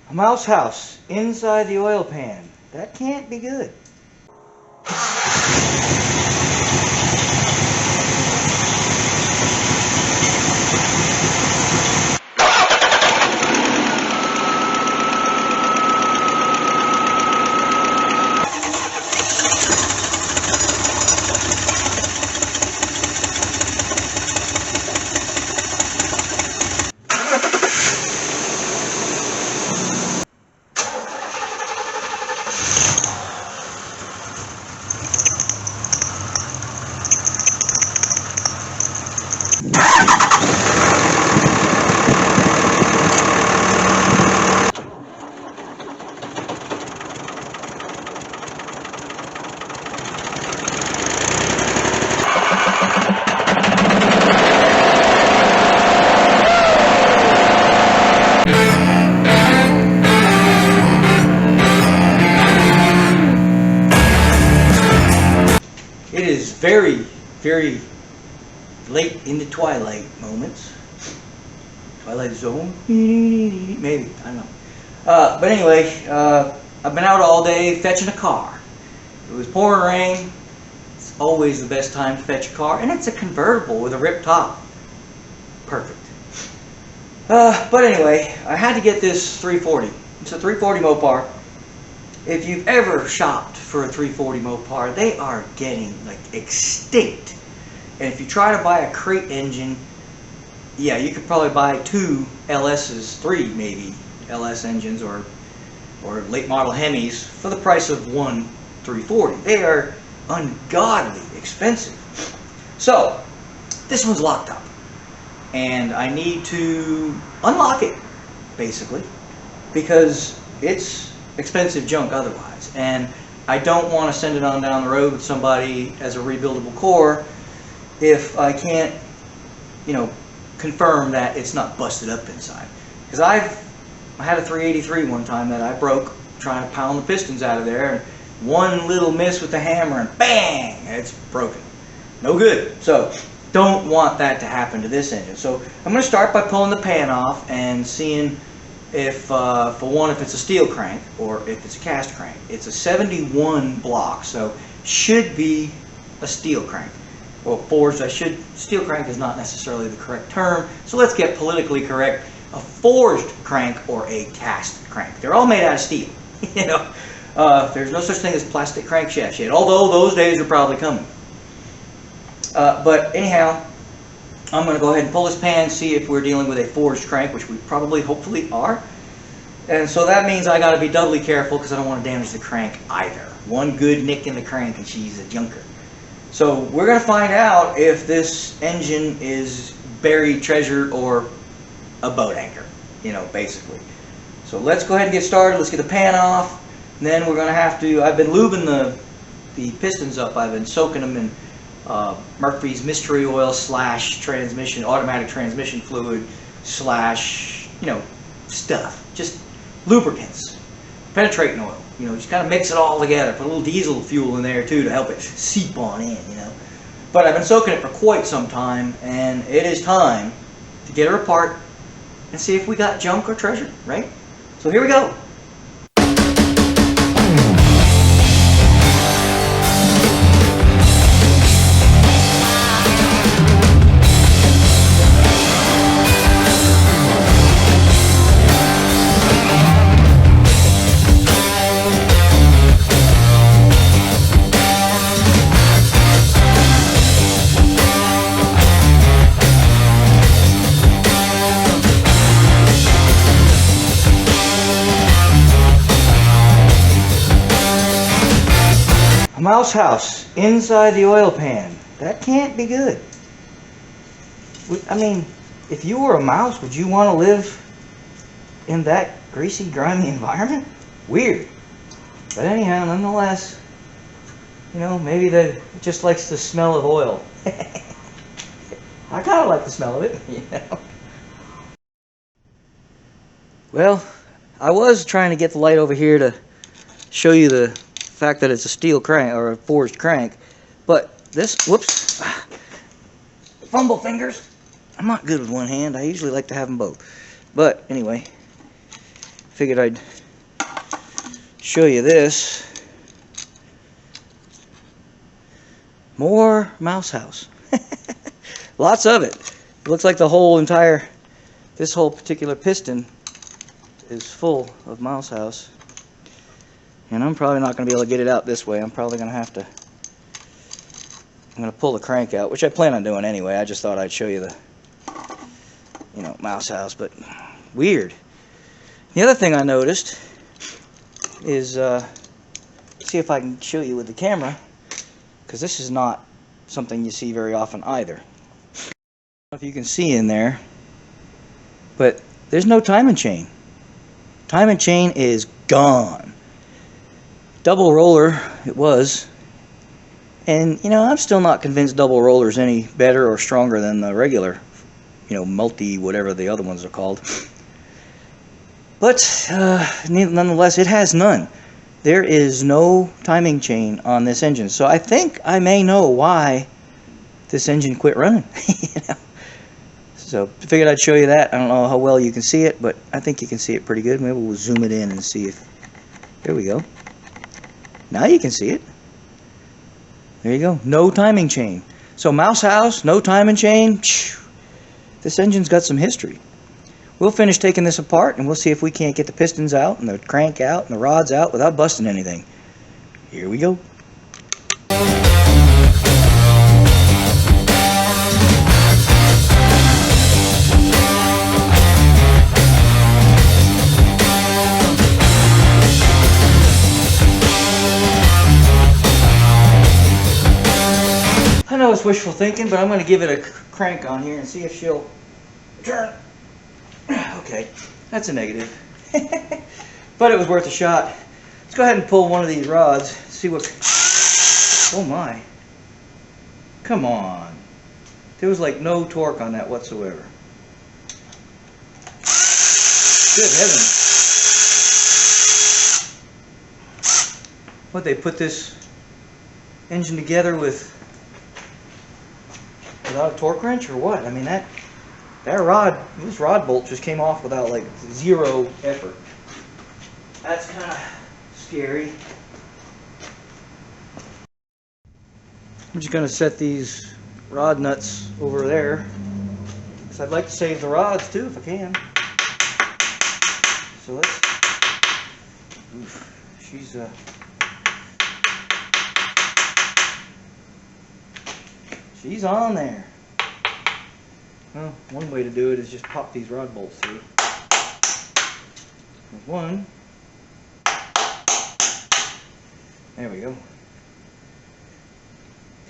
A mouse house inside the oil pan. That can't be good. It is very, very late in the twilight moments. Twilight zone? Maybe, I don't know. But anyway, I've been out all day fetching a car. It was pouring rain. It's always the best time to fetch a car. And it's a convertible with a ripped top. Perfect. But anyway, I had to get this 340. It's a 340 Mopar. If you've ever shopped for a 340 Mopar, they are getting like extinct. And if you try to buy a crate engine, yeah, you could probably buy two LS's, three maybe LS engines or late model Hemis for the price of one 340. They are ungodly expensive. So this one's locked up, and I need to unlock it basically because it's expensive junk otherwise, and I don't want to send it on down the road with somebody as a rebuildable core if I can't, you know, confirm that it's not busted up inside. Because I had a 383 one time that I broke trying to pound the pistons out of there, and one little miss with the hammer and bang, it's broken. No good. So don't want that to happen to this engine. So I'm going to start by pulling the pan off and seeing if, for one, if it's a steel crank or if it's a cast crank. It's a 71 block, so should be a steel crank. Well, forged, steel crank is not necessarily the correct term, so let's get politically correct. A forged crank or a cast crank. They're all made out of steel. You know, there's no such thing as plastic crankshafts yet, although those days are probably coming. But anyhow, I'm going to go ahead and pull this pan, see if we're dealing with a forged crank, which we probably, hopefully, are. And so that means I got to be doubly careful because I don't want to damage the crank either. One good nick in the crank and she's a junker. So we're going to find out if this engine is buried treasure or a boat anchor, you know, basically. So let's go ahead and get started. Let's get the pan off. And then we're going to have to, I've been lubing the pistons up. I've been soaking them in Murphy's mystery oil / transmission, automatic transmission fluid / you know, stuff. Just lubricants, penetrating oil. You know, just kind of mix it all together. Put a little diesel fuel in there too to help it seep on in, you know. But I've been soaking it for quite some time, and it is time to get her apart and see if we got junk or treasure, right? So here we go. A mouse house inside the oil pan. That can't be good. I mean, if you were a mouse, would you want to live in that greasy, grimy environment? Weird. But anyhow, nonetheless, you know, maybe it just likes the smell of oil. I kind of like the smell of it, you know. Well, I was trying to get the light over here to show you the fact that it's a steel crank or a forged crank, but this, whoops, fumble fingers. I'm not good with one hand. I usually like to have them both. But anyway, figured I'd show you this. More mouse house. Lots of it. It looks like the whole entire, this whole particular piston is full of mouse house. And I'm probably not going to be able to get it out this way. I'm probably going to have to, I'm going to pull the crank out, which I plan on doing anyway. I just thought I'd show you the, you know, mouse house, but weird. The other thing I noticed is, see if I can show you with the camera, because this is not something you see very often either. I don't know if you can see in there, but there's no timing chain. Timing chain is gone. Double roller it was, and you know, I'm still not convinced double roller's any better or stronger than the regular, you know, multi whatever the other ones are called. But nonetheless, it has none. There is no timing chain on this engine, so I think I may know why this engine quit running. You know? So I figured I'd show you that. I don't know how well you can see it, but I think you can see it pretty good. Maybe we'll zoom it in and see if... There we go. Now you can see it. There you go. No timing chain. So mouse house, no timing chain. This engine's got some history. We'll finish taking this apart and we'll see if we can't get the pistons out and the crank out and the rods out without busting anything. Here we go. I know it's wishful thinking, but I'm going to give it a crank on here and see if she'll turn. Okay, that's a negative. But it was worth a shot. Let's go ahead and pull one of these rods, see what... Oh my. Come on. There was like no torque on that whatsoever. Good heavens. What, they put this engine together without a torque wrench or what? I mean, that rod, this rod bolt just came off without like zero effort. That's kind of scary. I'm just going to set these rod nuts over there, because I'd like to save the rods too if I can. So let's... Oof, she's on there. Well, one way to do it is just pop these rod bolts through. There's one. There we go.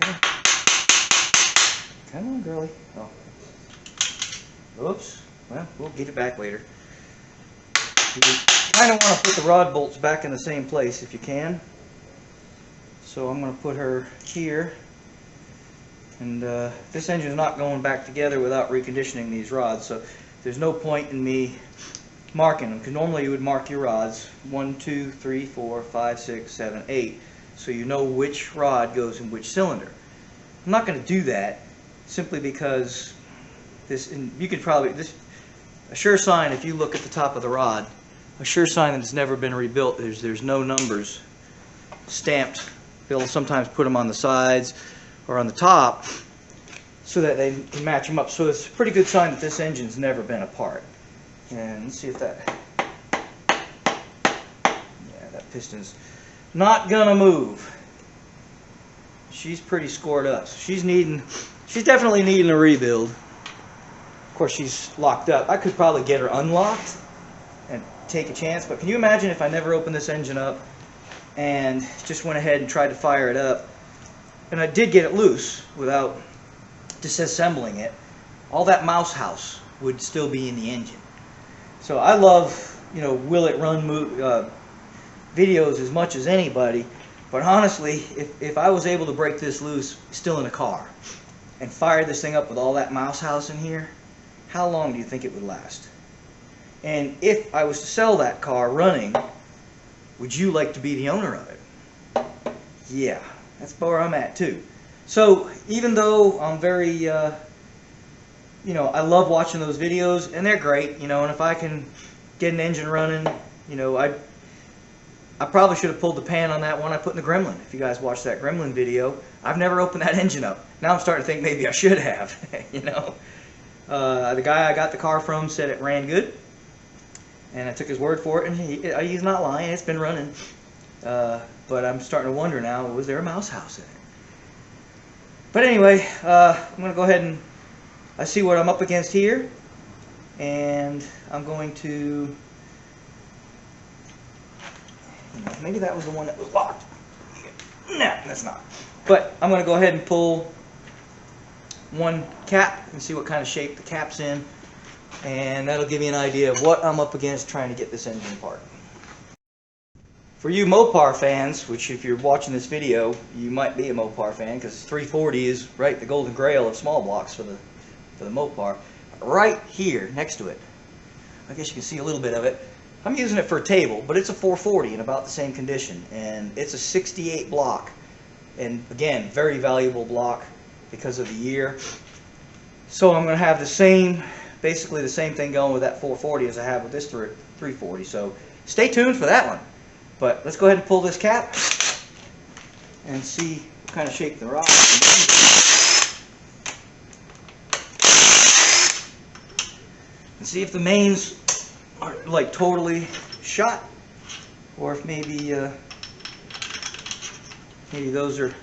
Okay. Come on, girlie. Oh. Oops. Well, we'll get it back later. You kind of want to put the rod bolts back in the same place if you can. So I'm going to put her here. And this engine is not going back together without reconditioning these rods, so there's no point in me marking them, because normally you would mark your rods 1, 2, 3, 4, 5, 6, 7, 8, so you know which rod goes in which cylinder. I'm not going to do that simply because this, and you could probably, this, a sure sign if you look at the top of the rod, a sure sign that it's never been rebuilt, there's no numbers stamped. They'll sometimes put them on the sides or on the top so that they can match them up. So it's a pretty good sign that this engine's never been apart. And let's see if that... Yeah, that piston's not gonna move. She's pretty scored up. So she's definitely needing a rebuild. Of course, she's locked up. I could probably get her unlocked and take a chance, but can you imagine if I never opened this engine up and just went ahead and tried to fire it up, and I did get it loose without disassembling it, all that mouse house would still be in the engine. So I love, you know, will it run videos as much as anybody, but honestly, if I was able to break this loose still in a car and fire this thing up with all that mouse house in here, how long do you think it would last? And if I was to sell that car running, would you like to be the owner of it? Yeah. That's where I'm at too. So even though I'm very, you know, I love watching those videos and they're great, you know, and if I can get an engine running You know, I probably should have pulled the pan on that one I put in the Gremlin. If you guys watched that Gremlin video, I've never opened that engine up. Now I'm starting to think maybe I should have, you know. The guy I got the car from said it ran good, and I took his word for it, and he's not lying, it's been running. But I'm starting to wonder now, was there a mouse house in it? But anyway, I'm going to go ahead and I see what I'm up against here, and I'm going to, maybe that was the one that was locked. No, that's not. But I'm going to go ahead and pull one cap and see what kind of shape the cap's in, and that'll give you an idea of what I'm up against trying to get this engine apart. For you Mopar fans, which if you're watching this video, you might be a Mopar fan, because 340 is right the golden grail of small blocks for the Mopar. Right here next to it, I guess you can see a little bit of it. I'm using it for a table, but it's a 440 in about the same condition, and it's a 68 block, and again, very valuable block because of the year. So I'm going to have the same, basically the same thing going with that 440 as I have with this 340. So stay tuned for that one. But let's go ahead and pull this cap and see what kind of shape the rod is. And see if the mains are like totally shot, or if maybe those are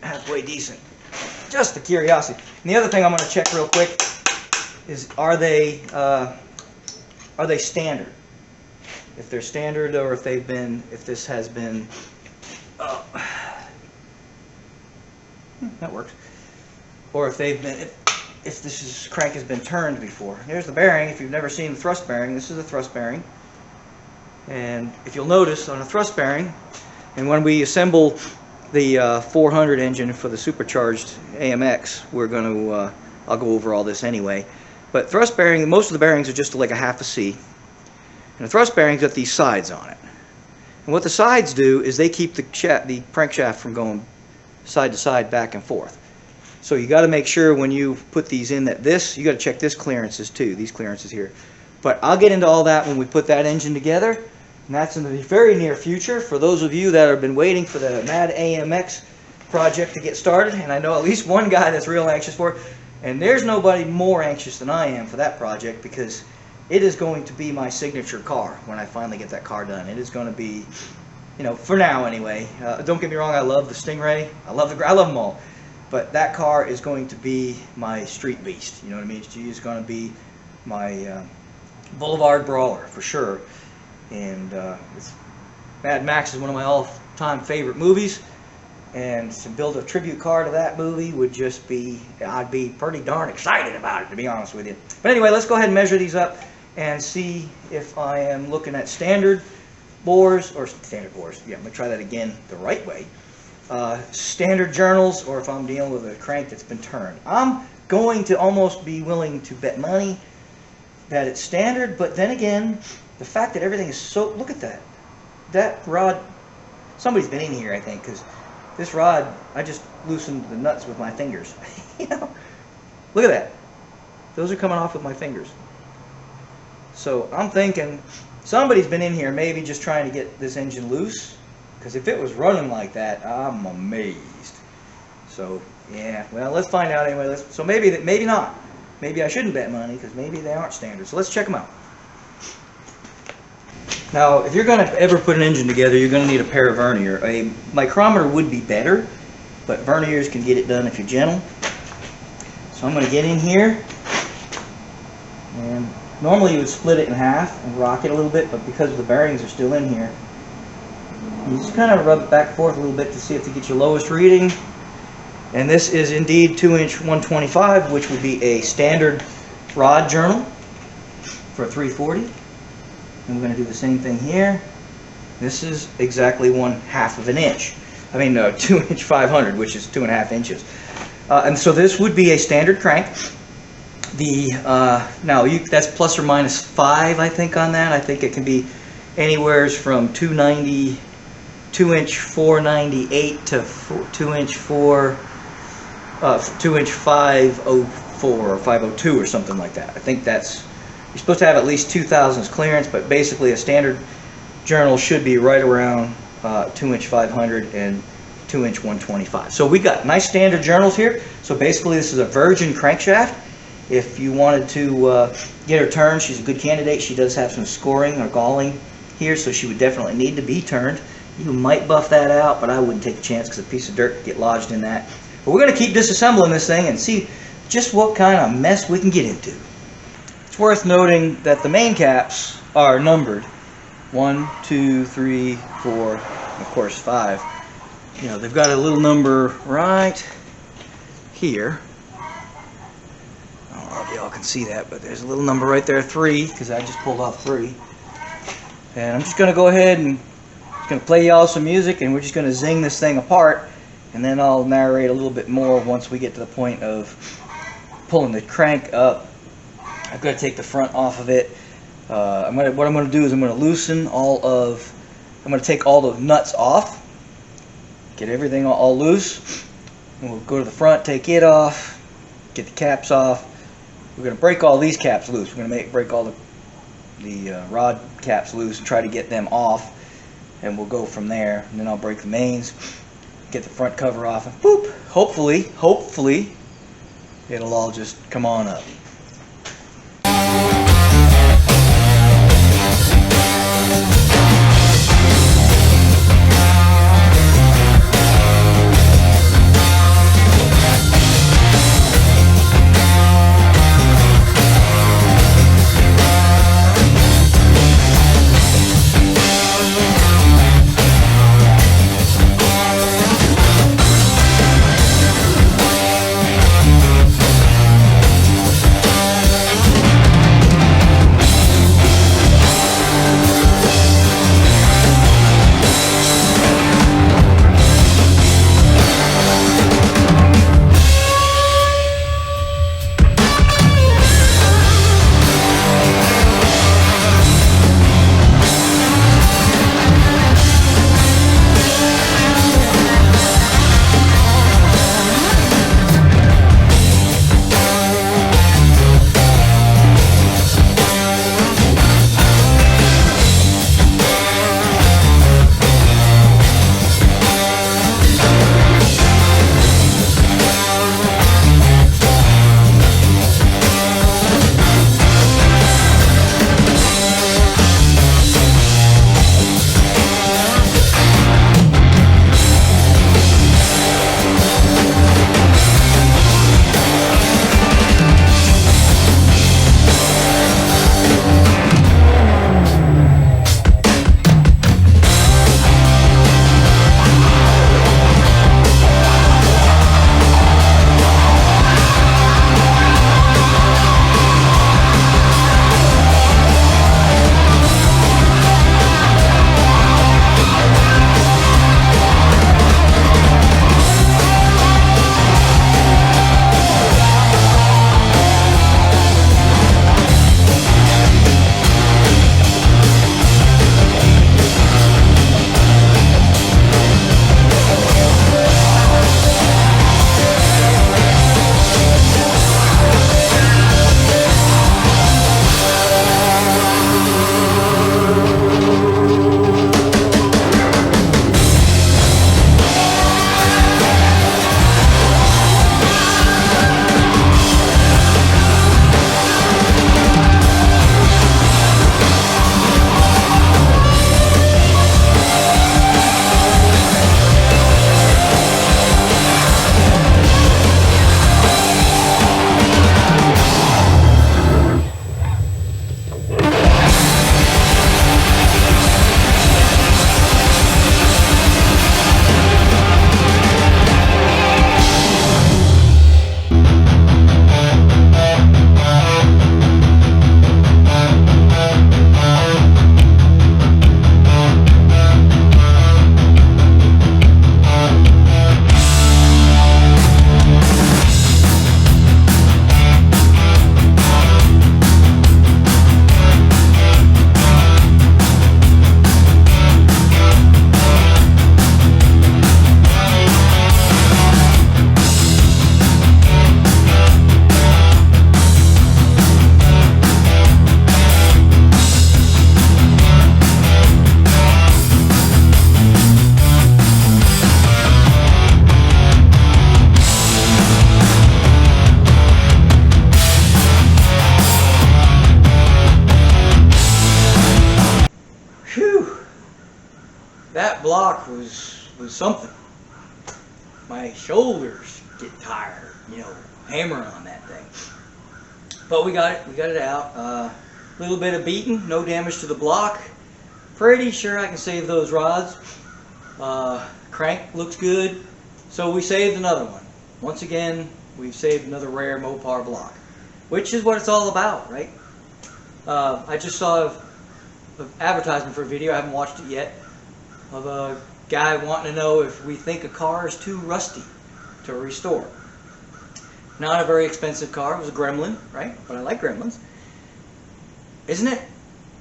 halfway decent. Just a curiosity. And the other thing I'm going to check real quick is are they standard? If they're standard, or if they've been, if this has been, that works. Or if they've been, if this crank has been turned before. Here's the bearing. If you've never seen the thrust bearing, this is a thrust bearing. And if you'll notice on a thrust bearing, and when we assemble the 400 engine for the supercharged AMX, we're going to, I'll go over all this anyway. But thrust bearing, most of the bearings are just like a half a C. And the thrust bearings got these sides on it. And what the sides do is they keep the crankshaft from going side to side, back and forth. So you got to make sure when you put these in that you got to check this clearances too, these clearances here. But I'll get into all that when we put that engine together. And that's in the very near future. For those of you that have been waiting for the Mad AMX project to get started, and I know at least one guy that's real anxious for it, and there's nobody more anxious than I am for that project, because it is going to be my signature car when I finally get that car done. It is going to be, you know, for now anyway. Don't get me wrong, I love the Stingray. I love them all. But that car is going to be my street beast. You know what I mean? She is going to be my boulevard brawler for sure. And Mad Max is one of my all-time favorite movies. And to build a tribute car to that movie would just be, I'd be pretty darn excited about it, to be honest with you. But anyway, let's go ahead and measure these up and see if I am looking at standard bores, or standard bores, yeah, I'm going to try that again the right way, standard journals, or if I'm dealing with a crank that's been turned. I'm going to almost be willing to bet money that it's standard, but then again, the fact that everything is so, look at that rod, somebody's been in here I think, because this rod, I just loosened the nuts with my fingers. You know, look at that, those are coming off with my fingers. So I'm thinking somebody's been in here maybe just trying to get this engine loose, because if it was running like that, I'm amazed. So yeah, well, let's find out anyway. So maybe not. Maybe I shouldn't bet money, because maybe they aren't standard. So let's check them out. Now, if you're going to ever put an engine together, you're going to need a pair of vernier. A micrometer would be better, but verniers can get it done if you're gentle. So I'm going to get in here, and normally you would split it in half and rock it a little bit, but because the bearings are still in here, you just kind of rub it back and forth a little bit to see if you get your lowest reading. And this is indeed 2-inch 125, which would be a standard rod journal for a 340. And we're going to do the same thing here. This is exactly 1/2 of an inch. I mean, 2-inch 500, which is 2.5 inches. And so this would be a standard crank. Now that's plus or minus 5, I think, on that. I think it can be anywhere from 290, 2-inch 498 to 2-inch 2-inch 504 or 502 or something like that. I think that's You're supposed to have at least 2 thousandths clearance, but basically a standard journal should be right around 2-inch 500 and 2-inch 125. So we got nice standard journals here. So basically this is a virgin crankshaft. If you wanted to get her turned, she's a good candidate. She does have some scoring or galling here, so she would definitely need to be turned. You might buff that out, but I wouldn't take a chance because a piece of dirt could get lodged in that. But we're going to keep disassembling this thing and see just what kind of mess we can get into. It's worth noting that the main caps are numbered. 1, 2, 3, 4, of course 5. You know, they've got a little number right here. I don't know if y'all can see that, but there's a little number right there, 3, because I just pulled off 3. And I'm just going to go ahead and going to play y'all some music, and we're just going to zing this thing apart, and then I'll narrate a little bit more once we get to the point of pulling the crank up. I've got to take the front off of it. What I'm going to do is I'm going to loosen I'm going to take all the nuts off, get everything all loose, and we'll go to the front, take it off, get the caps off. We're going to break all these caps loose. We're going to break all the rod caps loose and try to get them off. And we'll go from there, and then I'll break the mains, get the front cover off, and boop, hopefully, it'll all just come on up. that block was something. My shoulders get tired, you know, hammering on that thing. But we got it out. A little bit of beating, no damage to the block. Pretty sure I can save those rods. Crank looks good. So we saved another one. Once again, we've saved another rare Mopar block, which is what it's all about, right? I just saw an advertisement for a video, I haven't watched it yet, of a guy wanting to know if we think a car is too rusty to restore. Not a very expensive car, it was a Gremlin, right? But I like Gremlins. Isn't it?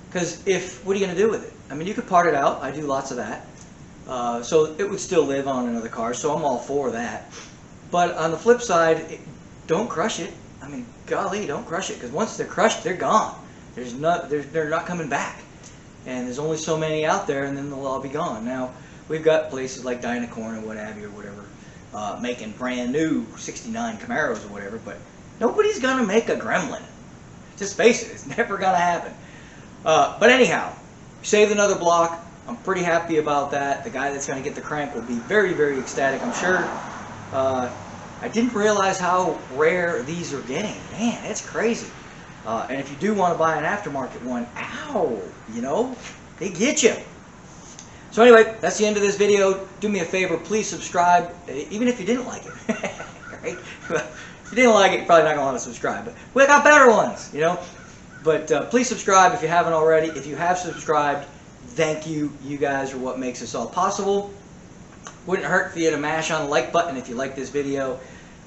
Because what are you going to do with it? I mean, you could part it out, I do lots of that. So it would still live on another car, so I'm all for that. But on the flip side, don't crush it. I mean, golly, don't crush it, because once they're crushed, they're gone. They're not coming back. And there's only so many out there, and then they'll all be gone. Now, we've got places like Dynacorn or what have you, or whatever, making brand new 69 Camaros or whatever, but nobody's going to make a Gremlin. Just face it, it's never going to happen. But anyhow, saved another block. I'm pretty happy about that. The guy that's going to get the crank will be very, very ecstatic, I'm sure. I didn't realize how rare these are getting. Man, it's crazy. And if you do want to buy an aftermarket one, ow, you know, they get you. So anyway, that's the end of this video. Do me a favor, please subscribe, even if you didn't like it. Right? If you didn't like it, you're probably not going to want to subscribe. But we got better ones, you know. But please subscribe if you haven't already. If you have subscribed, thank you. You guys are what makes this all possible. Wouldn't hurt for you to mash on the like button if you like this video.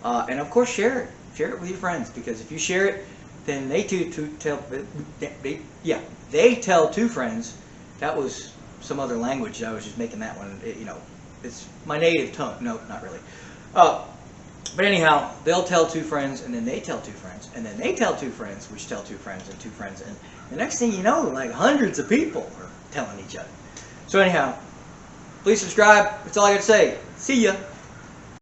And of course, share it. Share it with your friends, because if you share it, then they tell two friends. That was some other language. I was just making that one. You know, it's my native tongue. No, not really. But anyhow, they'll tell two friends, and then they tell two friends, and then they tell two friends, which tell two friends, and two friends, and the next thing you know, like hundreds of people are telling each other. So anyhow, please subscribe. That's all I got to say. See ya.